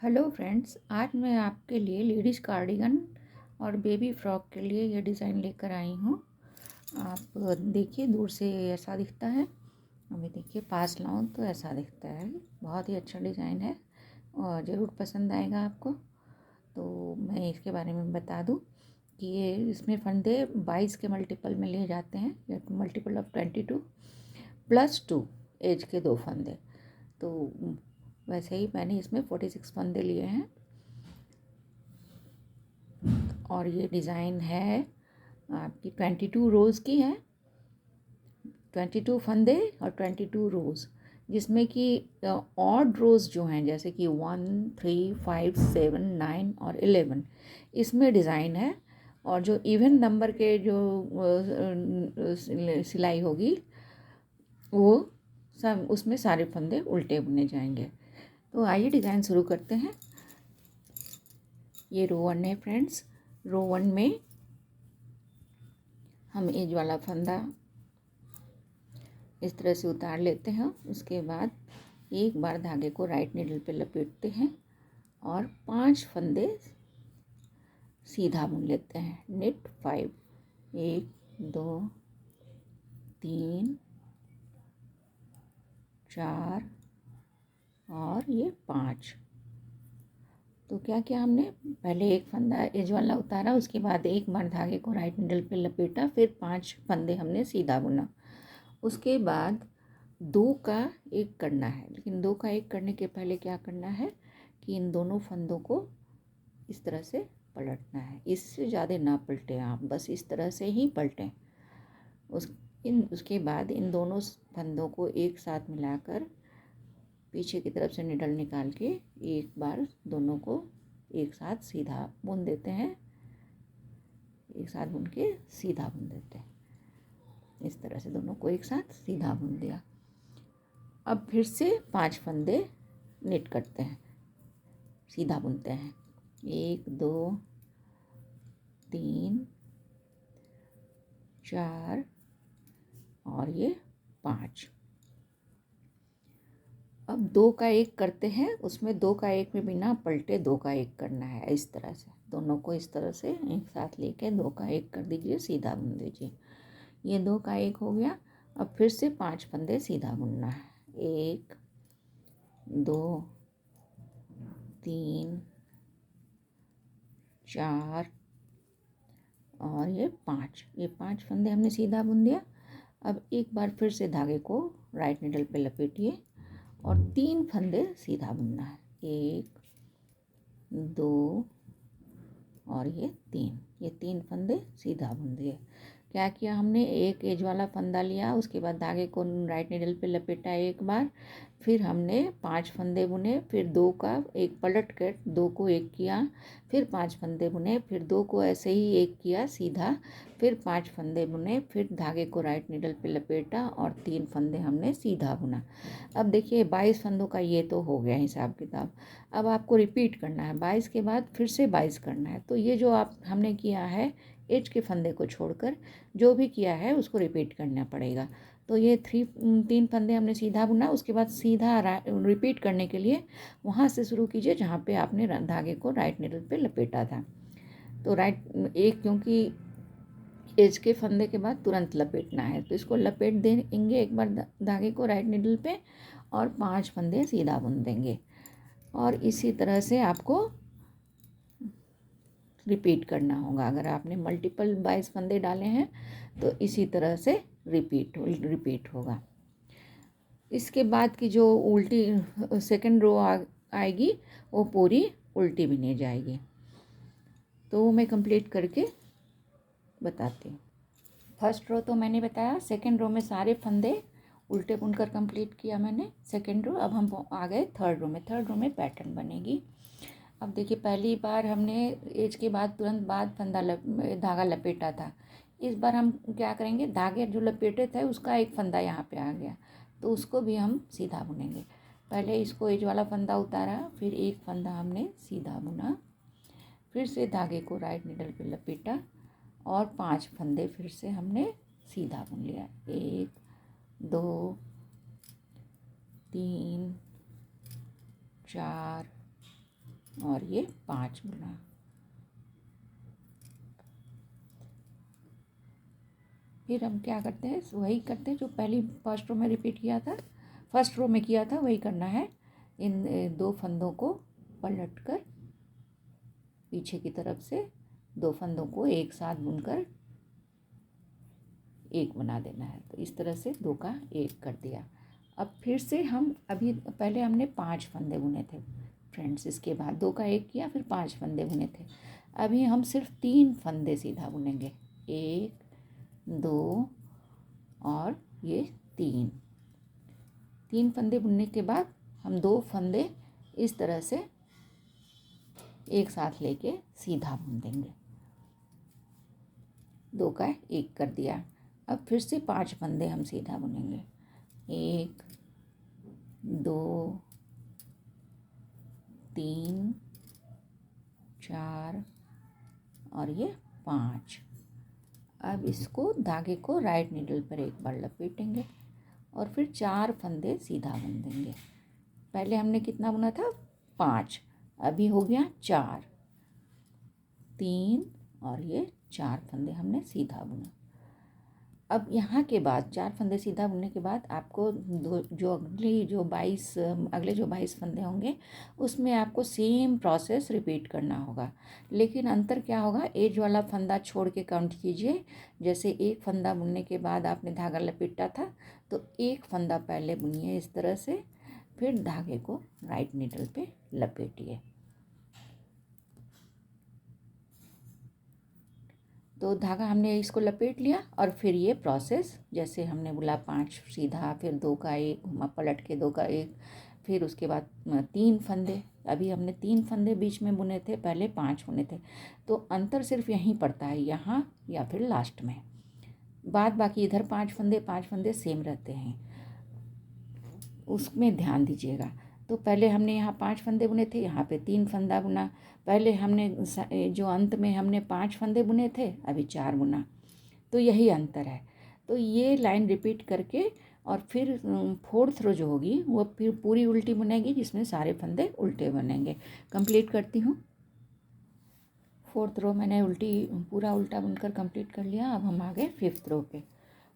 Hello friends, आज मैं आपके लिए लेडीज़ कार्डिगन और बेबी फ्रॉक के लिए ये डिज़ाइन लेकर आई हूँ। आप देखिए, दूर से ऐसा दिखता है। अभी देखिए पास लाऊं तो ऐसा दिखता है। बहुत ही अच्छा डिज़ाइन है और ज़रूर पसंद आएगा आपको। तो मैं इसके बारे में बता दूं कि ये इसमें फंदे 22 के मल्टीपल में लिए जाते हैं, या मल्टीपल ऑफ 22 +2 एज के 2 फंदे। तो वैसे ही मैंने इसमें 46 फंदे लिए हैं और ये डिज़ाइन है आपकी 22 रोज़ की है। 22 फंदे और 22 रोज़, जिसमें कि ऑड रोज़ जो हैं जैसे कि 1, 3, 5, 7, 9 और 11 इसमें डिज़ाइन है। और जो इवन नंबर के जो सिलाई होगी वो सब उसमें सारे फंदे उल्टे बुने जाएंगे। तो आइए डिज़ाइन शुरू करते हैं। ये रो 1 है फ्रेंड्स। रो 1 में हम एज वाला फंदा इस तरह से उतार लेते हैं। उसके बाद एक बार धागे को राइट नीडल पे लपेटते हैं और 5 फंदे सीधा बुन लेते हैं। निट 5, 1, 2, 3, 4 और ये 5। तो क्या किया हमने, पहले एक फंदा एज वाला उतारा, उसके बाद एक बार धागे को राइट नीडल पे लपेटा, फिर 5 फंदे हमने सीधा बुना। उसके बाद 2 का 1 करना है, लेकिन 2 का 1 करने के पहले क्या करना है कि इन दोनों फंदों को इस तरह से पलटना है। इससे ज़्यादा ना पलटें आप, बस इस तरह से ही पलटें। उसके बाद इन दोनों फंदों को एक साथ मिलाकर पीछे की तरफ से निडल निकाल के एक बार दोनों को एक साथ सीधा बुन देते हैं। एक साथ बुन के सीधा बुन देते हैं। इस तरह से दोनों को एक साथ सीधा बुन दिया। अब फिर से 5 फंदे निट करते हैं, सीधा बुनते हैं। 1, 2, 3, 4 और ये 5। अब 2 का 1 करते हैं, उसमें 2 का 1 में बिना पलटे 2 का 1 करना है। इस तरह से दोनों को इस तरह से एक साथ लेके 2 का 1 कर दीजिए, सीधा बुन दीजिए। ये 2 का 1 हो गया। अब फिर से 5 फंदे सीधा बुनना है। 1, 2, 3, 4 और ये 5। ये 5 फंदे हमने सीधा बुन दिया। अब एक बार फिर से धागे को राइट नीडल पे लपेटिए और 3 फंदे सीधा बुनना है। 1, 2 और ये 3। ये 3 फंदे सीधा बुन दिए। क्या किया हमने, एक एज वाला फंदा लिया, उसके बाद धागे को राइट नीडल पे लपेटा एक बार, फिर हमने 5 फंदे बुने, फिर 2 का 1 पलट कर 2 को 1 किया, फिर 5 फंदे बुने, फिर 2 को ऐसे ही 1 किया सीधा, फिर 5 फंदे बुने, फिर धागे को राइट नीडल पे लपेटा और 3 फंदे हमने सीधा बुना। अब देखिए 22 फंदों का ये तो हो गया हिसाब किताब। अब आपको रिपीट करना है, 22 के बाद फिर से 22 करना है। तो ये जो आप हमने किया है एज के फंदे को छोड़कर जो भी किया है उसको रिपीट करना पड़ेगा। तो ये 3 फंदे हमने सीधा बुना, उसके बाद सीधा रिपीट करने के लिए वहाँ से शुरू कीजिए जहाँ पे आपने धागे को राइट नीडल पे लपेटा था। तो राइट एक, क्योंकि एज के फंदे के बाद तुरंत लपेटना है, तो इसको लपेट देंगे एक बार धागे को राइट नीडल पे और 5 फंदे सीधा बुन देंगे। और इसी तरह से आपको रिपीट करना होगा। अगर आपने मल्टीपल 22 फंदे डाले हैं तो इसी तरह से रिपीट होगा। इसके बाद की जो उल्टी सेकंड रो आएगी वो पूरी उल्टी बिनी जाएगी। तो वो मैं कंप्लीट करके बताती हूँ। फर्स्ट रो तो मैंने बताया, सेकंड रो में सारे फंदे उल्टे बुनकर कंप्लीट किया मैंने सेकंड रो। अब हम आ गए थर्ड रो में। थर्ड रो में पैटर्न बनेगी। अब देखिए पहली बार हमने एज के बाद तुरंत बाद धागा लपेटा था। इस बार हम क्या करेंगे, धागे जो लपेटे थे उसका एक फंदा यहाँ पे आ गया, तो उसको भी हम सीधा बुनेंगे। पहले इसको एज वाला फंदा उतारा, फिर एक फंदा हमने सीधा बुना, फिर से धागे को राइट नीडल पे लपेटा और 5 फंदे फिर से हमने सीधा बुन लिया। 1, 2, 3, 4 और ये 5 बुना। फिर हम क्या करते हैं, वही करते हैं जो पहली फर्स्ट रो में रिपीट किया था, फर्स्ट रो में किया था, वही करना है। इन 2 फंदों को पलट कर पीछे की तरफ से 2 फंदों को एक साथ बुनकर एक बना देना है। तो इस तरह से 2 का 1 कर दिया। अब फिर से हम अभी पहले हमने 5 फंदे बुने थे फ्रेंड्स, इसके बाद 2 का 1 किया, फिर 5 फंदे बुने थे। अभी हम सिर्फ 3 फंदे सीधा बुनेंगे, 1 2 और ये 3 फंदे बुनने के बाद हम 2 फंदे इस तरह से एक साथ लेके सीधा बुन देंगे। 2 का 1 कर दिया। अब फिर से 5 फंदे हम सीधा बुनेंगे, 1 2 3 4 और ये 5। अब इसको धागे को राइट नीडल पर एक बार लपेटेंगे और फिर 4 फंदे सीधा बुन देंगे। पहले हमने कितना बुना था, 5, अभी हो गया 4, 3 और ये 4 फंदे हमने सीधा बुना। अब यहाँ के बाद 4 फंदे सीधा बुनने के बाद आपको अगले जो 22 फंदे होंगे उसमें आपको सेम प्रोसेस रिपीट करना होगा। लेकिन अंतर क्या होगा, एज वाला फंदा छोड़ के काउंट कीजिए। जैसे एक फंदा बुनने के बाद आपने धागा लपेटा था तो एक फंदा पहले बुनिए इस तरह से, फिर धागे को राइट नीडल पे लपेटिए। तो धागा हमने इसको लपेट लिया और फिर ये प्रोसेस जैसे हमने बोला 5 सीधा, फिर 2 का 1 घुमा पलट के 2 का 1, फिर उसके बाद 3 फंदे। अभी हमने 3 फंदे बीच में बुने थे, पहले 5 बुने थे। तो अंतर सिर्फ यहीं पड़ता है, यहाँ या फिर लास्ट में। बाद बाकी इधर 5 फंदे सेम रहते हैं, उसमें ध्यान दीजिएगा। तो पहले हमने यहाँ 5 फंदे बुने थे, यहाँ पे 3 फंदा बुना। पहले हमने जो अंत में हमने 5 फंदे बुने थे, अभी 4 बुना। तो यही अंतर है। तो ये लाइन रिपीट करके और फिर 4th रो जो होगी वो फिर पूरी उल्टी बुनेगी, जिसमें सारे फंदे उल्टे बनेंगे। कंप्लीट करती हूँ। 4th रो मैंने पूरा उल्टा बुनकर कंप्लीट कर लिया। अब हम आ गए 5th रो पे।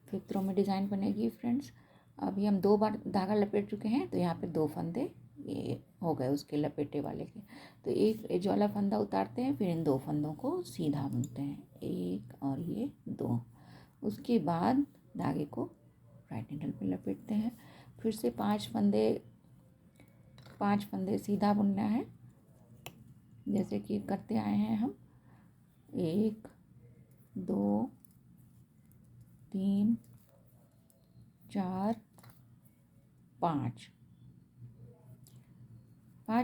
5th रो में डिज़ाइन बनेगी फ्रेंड्स। अभी हम 2 बार धागा लपेट चुके हैं, तो यहाँ पे 2 फंदे ये हो गए उसके लपेटे वाले के। तो एक एज वाला फंदा उतारते हैं, फिर इन 2 फंदों को सीधा बुनते हैं, 1 और ये 2। उसके बाद धागे को राइट नीडल पे लपेटते हैं। फिर से 5 फंदे सीधा बुनना है, जैसे कि करते आए हैं हम। 1 2 3 4 5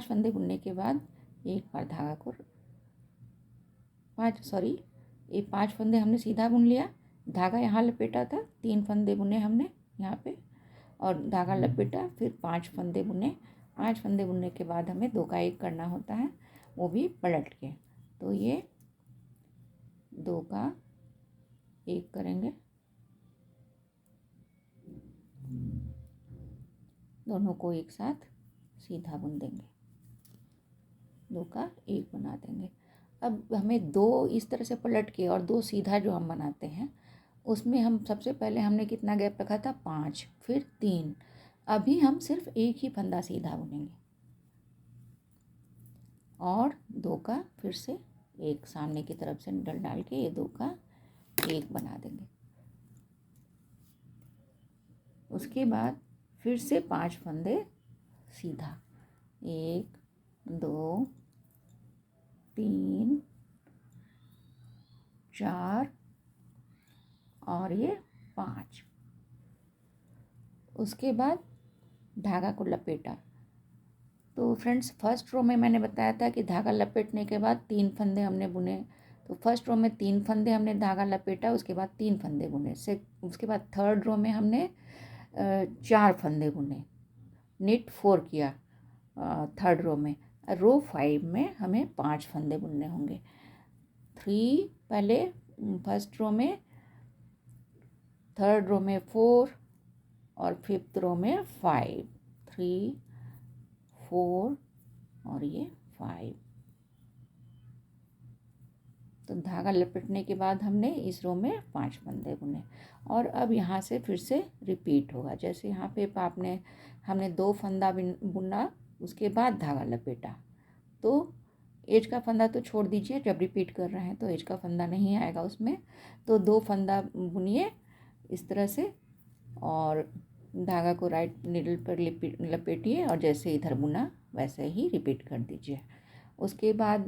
फंदे बुनने के बाद एक बार धागा को 5 फंदे हमने सीधा बुन लिया, धागा यहाँ लपेटा था, 3 फंदे बुने हमने यहाँ पे और धागा लपेटा, फिर 5 फंदे बुने। 5 फंदे बुनने के बाद हमें 2 का 1 करना होता है, वो भी पलट के। तो ये 2 का 1 करेंगे, दोनों को एक साथ सीधा बुन देंगे, 2 का 1 बना देंगे। अब हमें 2 इस तरह से पलट के और 2 सीधा जो हम बनाते हैं, उसमें हम सबसे पहले हमने कितना गैप रखा था, 5, फिर 3। अभी हम सिर्फ एक ही फंदा सीधा बुनेंगे और 2 का फिर से 1 सामने की तरफ से निडल डाल के ये 2 का 1 बना देंगे। उसके बाद फिर से 5 फंदे सीधा, 1 2 3 4 और ये 5। उसके बाद धागा को लपेटा। तो फ्रेंड्स फर्स्ट रो में मैंने बताया था कि धागा लपेटने के बाद 3 फंदे हमने बुने। तो फर्स्ट रो में 3 फंदे हमने धागा लपेटा, उसके बाद 3 फंदे बुने। उसके बाद थर्ड रो में हमने 4 फंदे बुने, निट 4 किया थर्ड रो में। रो 5 में हमें 5 फंदे बुनने होंगे। 3 पहले फर्स्ट रो में, थर्ड रो में 4 और 5th रो में 5, 3 4 और ये 5। तो धागा लपेटने के बाद हमने इस रो में 5 फंदे बुने और अब यहाँ से फिर से रिपीट होगा। जैसे यहाँ पे हमने 2 फंदा बुना, उसके बाद धागा लपेटा, तो एज का फंदा तो छोड़ दीजिए, जब रिपीट कर रहे हैं तो एज का फंदा नहीं आएगा उसमें। तो 2 फंदा बुनिए इस तरह से और धागा को राइट निडल पर लपेटिए और जैसे इधर बुना वैसे ही रिपीट कर दीजिए। उसके बाद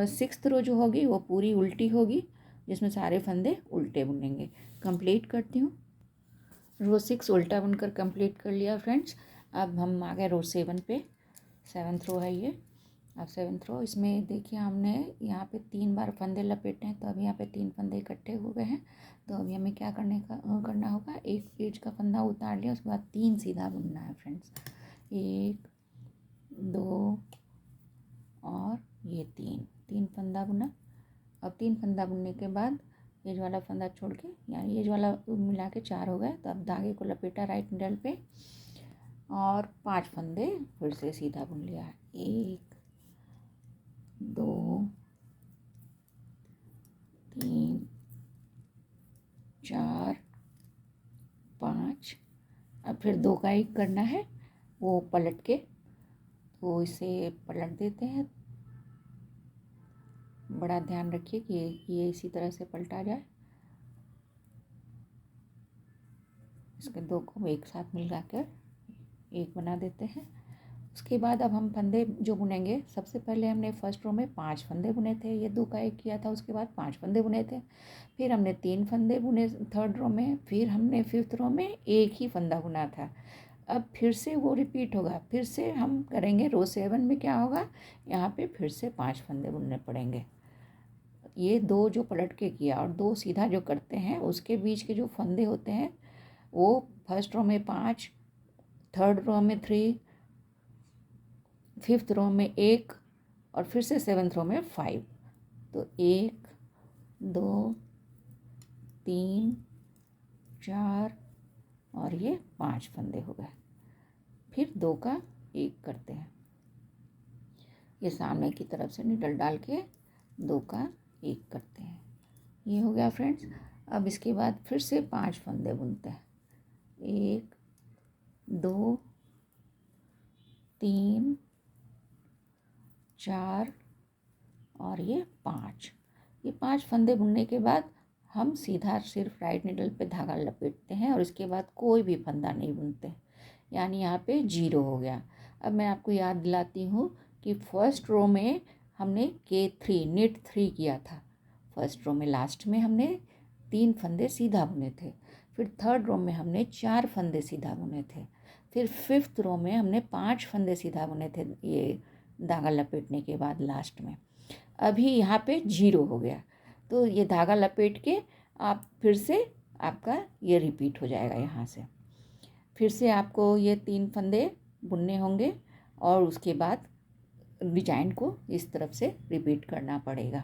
6th रो जो होगी वो पूरी उल्टी होगी, जिसमें सारे फंदे उल्टे बुनेंगे। कंप्लीट करती हूँ। रो 6 उल्टा बुनकर कंप्लीट कर लिया फ्रेंड्स। अब हम आ गए रो 7 पे। 7th रो है ये। अब 7th रो, इसमें देखिए हमने यहाँ पे 3 बार फंदे लपेटे हैं, तो अब यहाँ पे 3 फंदे इकट्ठे हो गए हैं। तो अभी हमें क्या करना होगा, एक एज का फंदा उतार लिया, उसके बाद 3 सीधा बुनना है फ्रेंड्स। 1 2 और ये 3 फंदा बुना। अब 3 फंदा बुनने के बाद एज वाला फंदा छोड़ के, यानी एज वाला मिला के 4 हो गए। तो अब धागे को लपेटा राइट निडल पे और 5 फंदे फिर से सीधा बुन लिया। 1 2 3 4 5। अब फिर 2 का एक करना है, वो पलट के, तो इसे पलट देते हैं। बड़ा ध्यान रखिए कि ये इसी तरह से पलटा जाए। इसके 2 को एक साथ मिलाकर एक बना देते हैं। उसके बाद अब हम फंदे जो बुनेंगे, सबसे पहले हमने फर्स्ट रो में 5 फंदे बुने थे, ये 2 का एक किया था, उसके बाद 5 फंदे बुने थे। फिर हमने 3 फंदे बुने 3rd रो में, फिर हमने 5th रो में एक ही फंदा बुना था। अब फिर से वो रिपीट होगा, फिर से हम करेंगे। रो 7 में क्या होगा, यहाँ पे फिर से 5 फंदे बुनने पड़ेंगे। ये 2 जो पलट के किया और 2 सीधा जो करते हैं, उसके बीच के जो फंदे होते हैं वो फर्स्ट रो में 5, 3rd रो में 3, 5th रो में 1 और फिर से 7th रो में 5। तो 1 2 3 4 और ये 5 फंदे हो गए। फिर 2 का एक करते हैं, ये सामने की तरफ से निडल डाल के 2 का एक करते हैं। ये हो गया फ्रेंड्स। अब इसके बाद फिर से 5 फंदे बुनते हैं। 1 2 3 4 और ये 5। ये 5 फंदे बुनने के बाद हम सीधा सिर्फ राइट निडल पे धागा लपेटते हैं और इसके बाद कोई भी फंदा नहीं बुनते, यानी यहाँ पे 0 हो गया। अब मैं आपको याद दिलाती हूँ कि फर्स्ट रो में हमने K3 निट 3 किया था। फर्स्ट रो में लास्ट में हमने 3 फंदे सीधा बुने थे। फिर 3rd रो में हमने 4 फंदे सीधा बुने थे। फिर 5th रो में हमने 5 फंदे सीधा बुने थे, ये धागा लपेटने के बाद लास्ट में। अभी यहाँ पे 0 हो गया, तो ये धागा लपेट के आप फिर से आपका ये रिपीट हो जाएगा। यहाँ से फिर से आपको ये 3 फंदे बुनने होंगे और उसके बाद डिजाइन को इस तरफ से रिपीट करना पड़ेगा।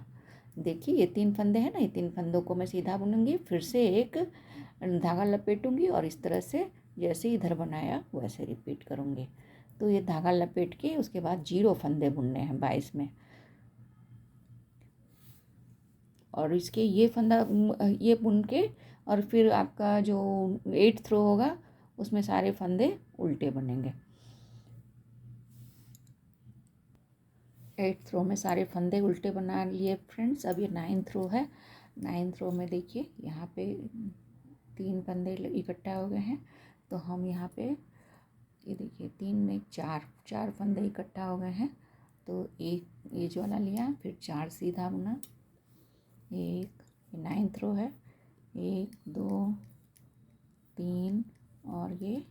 देखिए ये 3 फंदे हैं ना, ये 3 फंदों को मैं सीधा बुनूंगी, फिर से एक धागा लपेटूंगी और इस तरह से जैसे इधर बनाया वैसे रिपीट करूँगी। तो ये धागा लपेट के उसके बाद 0 फंदे बुनने हैं 22 में। और इसके ये फंदा ये बुन के और फिर आपका जो 8th रो होगा उसमें सारे फंदे उल्टे बनेंगे। 8th रो में सारे फंदे उल्टे बना लिए फ्रेंड्स। अब ये 9th रो है। 9th रो में देखिए यहाँ पे 3 फंदे इकट्ठा हो गए हैं, तो हम यहाँ पे ये देखिए 3 में 4 फंदे इकट्ठा हो गए हैं। तो एक एज वाला लिया, फिर 4 सीधा बुना। 1 9th रो है, 1 2 3 और ये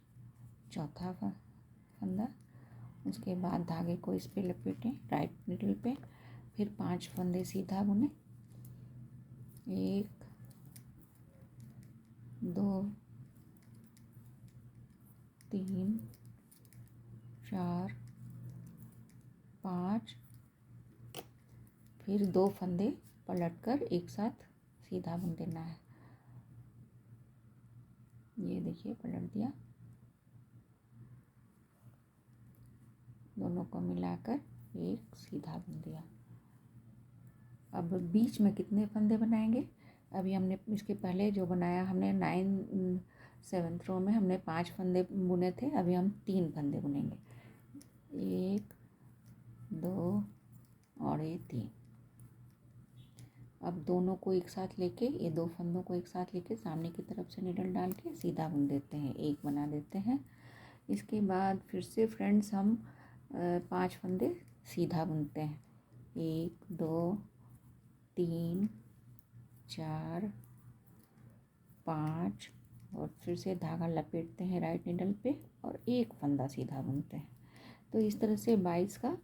चौथा फंदा। उसके बाद धागे को इस पे लपेटें राइट निडल पे, फिर 5 फंदे सीधा बुने। 1 2 3 4 5। फिर 2 फंदे पलटकर एक साथ सीधा बुन देना है। ये देखिए पलट दिया, दोनों को मिलाकर एक सीधा बुन दिया। अब बीच में कितने फंदे बनाएंगे? अभी हमने इसके पहले जो बनाया हमने 7th रो में हमने 5 फंदे बुने थे, अभी हम 3 फंदे बुनेंगे। 1 2 और ये 3। अब दोनों को एक साथ लेके, ये 2 फंदों को एक साथ लेके सामने की तरफ से निडल डाल के सीधा बुन देते हैं, एक बना देते हैं। इसके बाद फिर से फ्रेंड्स हम 5 फंदे सीधा बुनते हैं। 1 2 3 4 5 और फिर से धागा लपेटते हैं राइट निडल पे और एक फंदा सीधा बुनते हैं। तो इस तरह से 22 का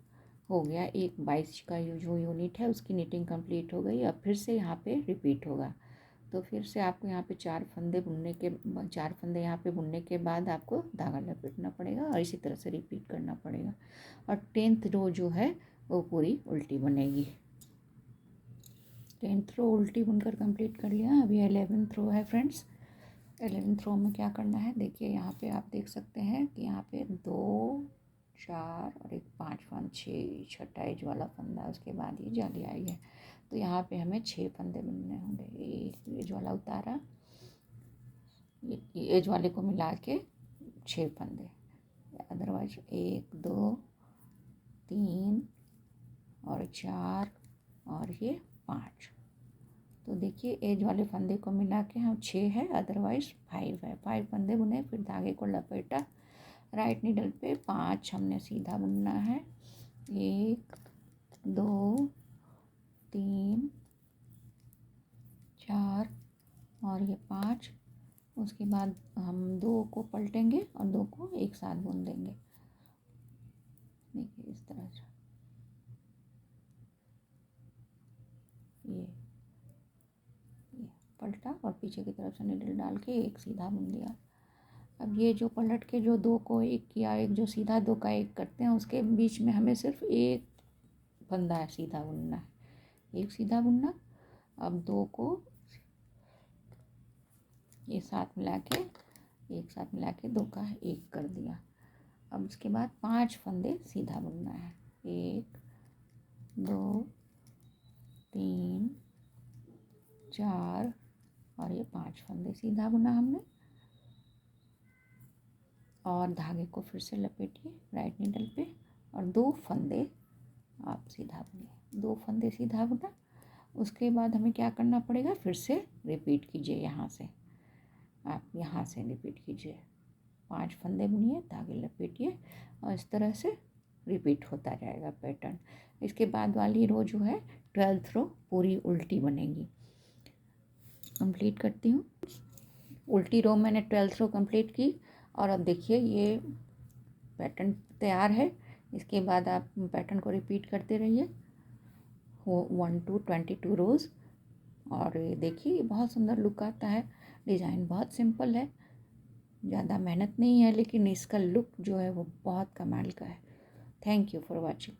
हो गया। एक 22 का जो यूनिट है उसकी नीटिंग कंप्लीट हो गई। अब फिर से यहाँ पे रिपीट होगा। तो फिर से आपको यहाँ पे 4 फंदे यहाँ पे बुनने के बाद आपको धागा लपेटना पड़ेगा और इसी तरह से रिपीट करना पड़ेगा। और 10th रो जो है वो पूरी उल्टी बनेगी। 10th रो उल्टी बुनकर कंप्लीट कर लिया। अभी 11th रो है फ्रेंड्स। 11th रो में क्या करना है, देखिए यहाँ पे आप देख सकते हैं कि यहाँ पे 2 4 और एक 5 5 6 छठा एज वाला फंदा, उसके बाद ये जाली आई है। तो यहाँ पे हमें 6 फंदे बुनने होंगे। एक एज वाला उतारा, ये एज वाले को मिला के 6 फंदे, अदरवाइज 1 2 3 और 4 और ये 5। तो देखिए एज वाले फंदे को मिला के हम 6 है, अदरवाइज 5 है। 5 फंदे बुने, फिर धागे को लपेटा राइट निडल पे। 5 हमने सीधा बुनना है। 1 2 3 4 और ये 5। उसके बाद हम 2 को पलटेंगे और 2 को एक साथ बुन देंगे। देखिए इस तरह से ये पलटा और पीछे की तरफ से निडल डाल के एक सीधा बुन दिया। अब ये जो पलट के जो 2 को एक किया, एक जो सीधा 2 का एक करते हैं, उसके बीच में हमें सिर्फ एक फंदा सीधा बुनना है, एक सीधा बुनना। अब 2 को एक साथ मिला के 2 का एक कर दिया। अब उसके बाद 5 फंदे सीधा बुनना है। 1 2 3 4 और ये 5 फंदे सीधा बुना हमने। और धागे को फिर से लपेटिए राइट निडल पे और 2 फंदे आप सीधा बुनिए। 2 फंदे सीधा बुना। उसके बाद हमें क्या करना पड़ेगा, फिर से रिपीट कीजिए। यहाँ से आप यहाँ से रिपीट कीजिए। 5 फंदे बुनिए, धागे लपेटिए और इस तरह से रिपीट होता जाएगा पैटर्न। इसके बाद वाली रो जो है 12th रो पूरी उल्टी बनेगी। कंप्लीट करती हूँ। उल्टी रो मैंने 12th रो कंप्लीट की और अब देखिए ये पैटर्न तैयार है। इसके बाद आप पैटर्न को रिपीट करते रहिए 1 to 22 रोज़। और ये देखिए बहुत सुंदर लुक आता है। डिज़ाइन बहुत सिंपल है, ज़्यादा मेहनत नहीं है, लेकिन इसका लुक जो है वो बहुत कमाल का है। Thank you for watching.